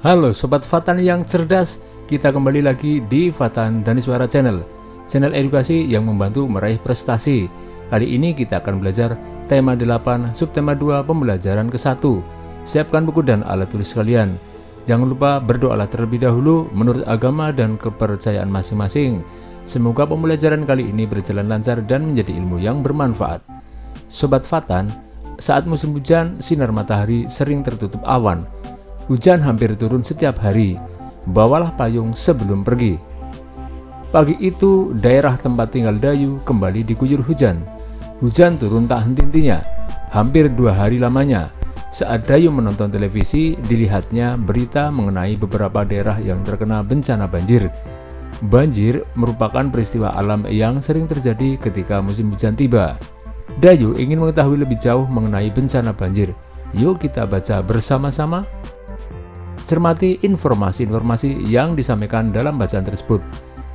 Halo Sobat Fatan yang cerdas, kita kembali lagi di Fatan Daniswara Channel, channel edukasi yang membantu meraih prestasi. Kali ini kita akan belajar tema 8, subtema 2, pembelajaran ke-1. Siapkan buku dan alat tulis kalian. Jangan lupa berdoalah terlebih dahulu menurut agama dan kepercayaan masing-masing. Semoga pembelajaran kali ini berjalan lancar dan menjadi ilmu yang bermanfaat. Sobat Fatan, saat musim hujan, sinar matahari sering tertutup awan. Hujan hampir turun setiap hari. Bawalah payung sebelum pergi. Pagi itu, daerah tempat tinggal Dayu kembali diguyur hujan. Hujan turun tak henti-hentinya, hampir 2 hari lamanya. Saat Dayu menonton televisi, dilihatnya berita mengenai beberapa daerah yang terkena bencana banjir. Banjir merupakan peristiwa alam yang sering terjadi ketika musim hujan tiba. Dayu ingin mengetahui lebih jauh mengenai bencana banjir. Yuk kita baca bersama-sama. Cermati informasi-informasi yang disampaikan dalam bacaan tersebut.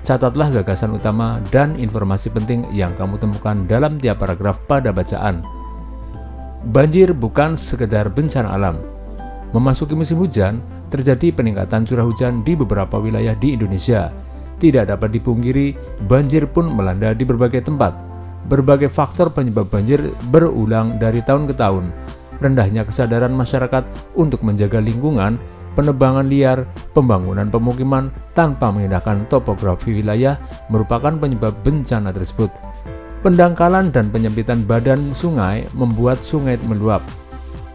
Catatlah gagasan utama dan informasi penting yang kamu temukan dalam tiap paragraf pada bacaan. Banjir bukan sekedar bencana alam. Memasuki musim hujan, terjadi peningkatan curah hujan di beberapa wilayah di Indonesia. Tidak dapat dipungkiri, banjir pun melanda di berbagai tempat. Berbagai faktor penyebab banjir berulang dari tahun ke tahun. Rendahnya kesadaran masyarakat untuk menjaga lingkungan, penebangan liar, pembangunan pemukiman tanpa mengindahkan topografi wilayah merupakan penyebab bencana tersebut. Pendangkalan dan penyempitan badan sungai membuat sungai meluap.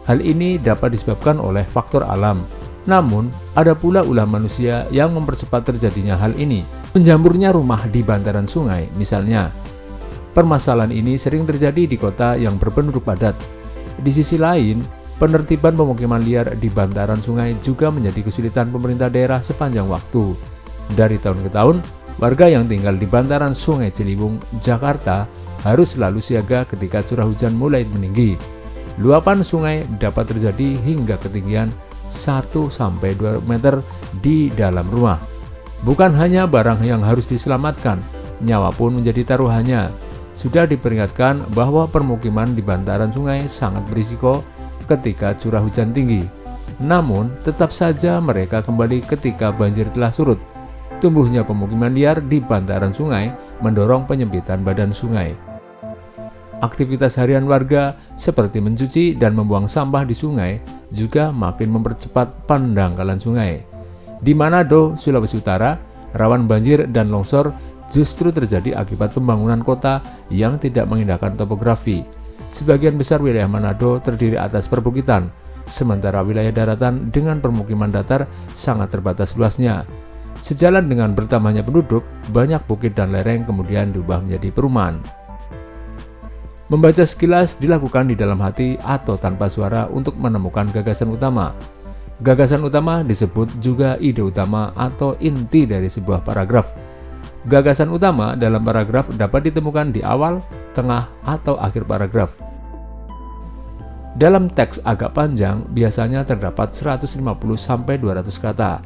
Hal ini dapat disebabkan oleh faktor alam. Namun, ada pula ulah manusia yang mempercepat terjadinya hal ini. Menjamurnya rumah di bantaran sungai, misalnya. Permasalahan ini sering terjadi di kota yang berpenduduk padat. Di sisi lain, penertiban pemukiman liar di bantaran sungai juga menjadi kesulitan pemerintah daerah sepanjang waktu. Dari tahun ke tahun, warga yang tinggal di bantaran Sungai Ciliwung, Jakarta harus selalu siaga ketika curah hujan mulai meninggi. Luapan sungai dapat terjadi hingga ketinggian 1-2 meter di dalam rumah. Bukan hanya barang yang harus diselamatkan, nyawa pun menjadi taruhannya. Sudah diperingatkan bahwa permukiman di bantaran sungai sangat berisiko ketika curah hujan tinggi. Namun, tetap saja mereka kembali ketika banjir telah surut. Tumbuhnya pemukiman liar di bantaran sungai mendorong penyempitan badan sungai. Aktivitas harian warga seperti mencuci dan membuang sampah di sungai juga makin mempercepat pendangkalan sungai. Di Manado, Sulawesi Utara, rawan banjir dan longsor justru terjadi akibat pembangunan kota yang tidak mengindahkan topografi. Sebagian besar wilayah Manado terdiri atas perbukitan, sementara wilayah daratan dengan permukiman datar sangat terbatas luasnya. Sejalan dengan bertambahnya penduduk, banyak bukit dan lereng kemudian diubah menjadi perumahan. Membaca sekilas dilakukan di dalam hati atau tanpa suara untuk menemukan gagasan utama. Gagasan utama disebut juga ide utama atau inti dari sebuah paragraf. Gagasan utama dalam paragraf dapat ditemukan di awal, tengah, atau akhir paragraf. Dalam teks agak panjang, biasanya terdapat 150-200 kata.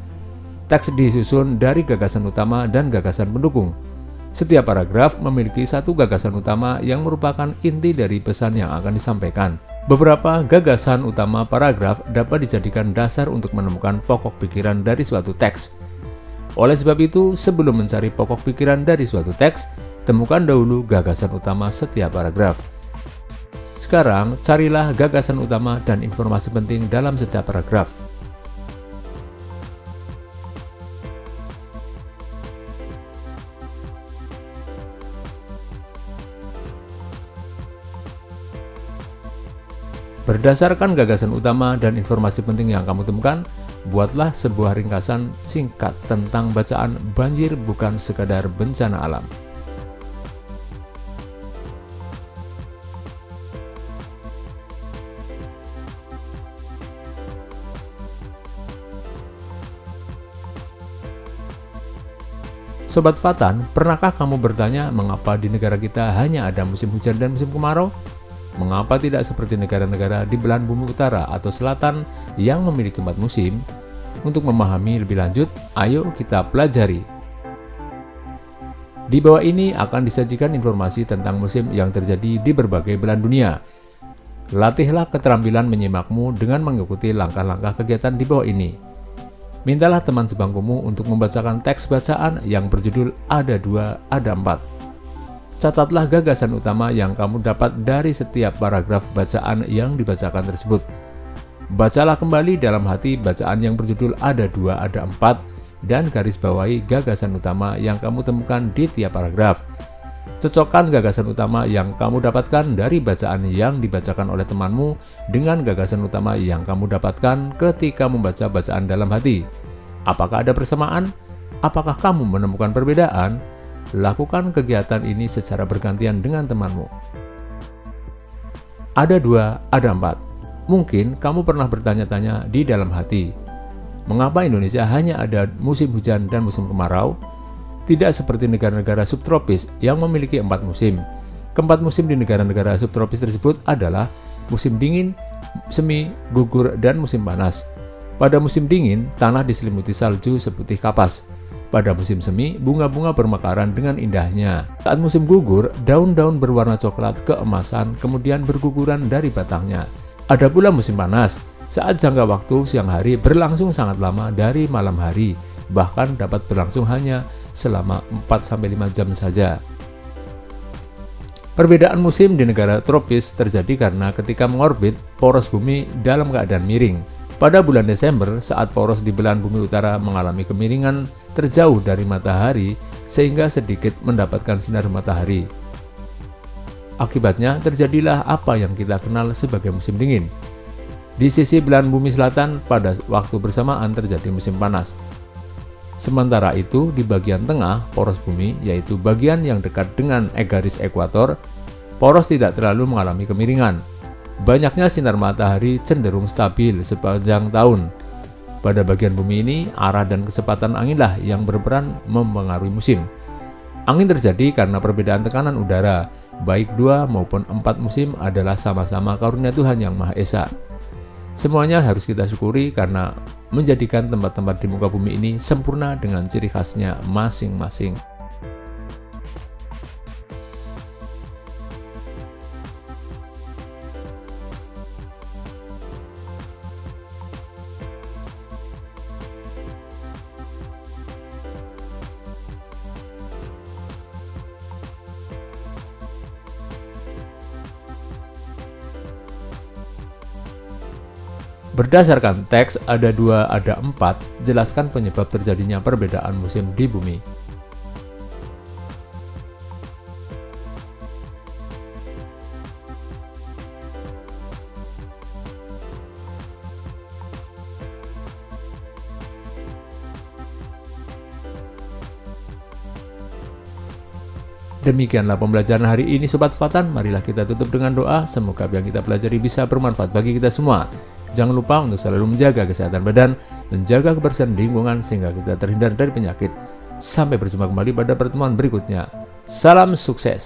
Teks disusun dari gagasan utama dan gagasan pendukung. Setiap paragraf memiliki satu gagasan utama yang merupakan inti dari pesan yang akan disampaikan. Beberapa gagasan utama paragraf dapat dijadikan dasar untuk menemukan pokok pikiran dari suatu teks. Oleh sebab itu, sebelum mencari pokok pikiran dari suatu teks, temukan dahulu gagasan utama setiap paragraf. Sekarang, carilah gagasan utama dan informasi penting dalam setiap paragraf. Berdasarkan gagasan utama dan informasi penting yang kamu temukan, buatlah sebuah ringkasan singkat tentang bacaan banjir bukan sekadar bencana alam. Sobat Fatan, pernahkah kamu bertanya mengapa di negara kita hanya ada musim hujan dan musim kemarau? Mengapa tidak seperti negara-negara di belahan bumi utara atau selatan yang memiliki 4 musim? Untuk memahami lebih lanjut, ayo kita pelajari. Di bawah ini akan disajikan informasi tentang musim yang terjadi di berbagai belahan dunia. Latihlah keterampilan menyimakmu dengan mengikuti langkah-langkah kegiatan di bawah ini. Mintalah teman sebangkumu untuk membacakan teks bacaan yang berjudul Ada Dua, Ada Empat. Catatlah gagasan utama yang kamu dapat dari setiap paragraf bacaan yang dibacakan tersebut. Bacalah kembali dalam hati bacaan yang berjudul Ada Dua, Ada Empat dan garis bawahi gagasan utama yang kamu temukan di tiap paragraf. Cocokkan gagasan utama yang kamu dapatkan dari bacaan yang dibacakan oleh temanmu dengan gagasan utama yang kamu dapatkan ketika membaca bacaan dalam hati. Apakah ada persamaan? Apakah kamu menemukan perbedaan? Lakukan kegiatan ini secara bergantian dengan temanmu. Ada dua, ada empat. Mungkin kamu pernah bertanya-tanya di dalam hati, mengapa Indonesia hanya ada musim hujan dan musim kemarau? Tidak seperti negara-negara subtropis yang memiliki 4 musim. Keempat musim di negara-negara subtropis tersebut adalah musim dingin, semi, gugur, dan musim panas. Pada musim dingin, tanah diselimuti salju seputih kapas. Pada musim semi, bunga-bunga bermekaran dengan indahnya. Saat musim gugur, daun-daun berwarna coklat keemasan kemudian berguguran dari batangnya. Ada pula musim panas, saat jangka waktu siang hari berlangsung sangat lama dari malam hari, bahkan dapat berlangsung hanya selama 4-5 jam saja. Perbedaan musim di negara tropis terjadi karena ketika mengorbit, poros bumi dalam keadaan miring. Pada bulan Desember, saat poros di belahan bumi utara mengalami kemiringan terjauh dari matahari sehingga sedikit mendapatkan sinar matahari. Akibatnya terjadilah apa yang kita kenal sebagai musim dingin. Di sisi belahan bumi selatan pada waktu bersamaan terjadi musim panas. Sementara itu di bagian tengah poros bumi, yaitu bagian yang dekat dengan garis ekuator, poros tidak terlalu mengalami kemiringan. Banyaknya sinar matahari cenderung stabil sepanjang tahun. Pada bagian bumi ini, arah dan kecepatan anginlah yang berperan mempengaruhi musim. Angin terjadi karena perbedaan tekanan udara, baik 2 maupun 4 musim adalah sama-sama karunia Tuhan Yang Maha Esa. Semuanya harus kita syukuri karena menjadikan tempat-tempat di muka bumi ini sempurna dengan ciri khasnya masing-masing. Berdasarkan teks ada 2, ada 4, jelaskan penyebab terjadinya perbedaan musim di bumi. Demikianlah pembelajaran hari ini Sobat Fatan. Marilah kita tutup dengan doa. Semoga apa yang kita pelajari bisa bermanfaat bagi kita semua. Jangan lupa untuk selalu menjaga kesehatan badan, menjaga kebersihan lingkungan sehingga kita terhindar dari penyakit. Sampai berjumpa kembali pada pertemuan berikutnya. Salam sukses.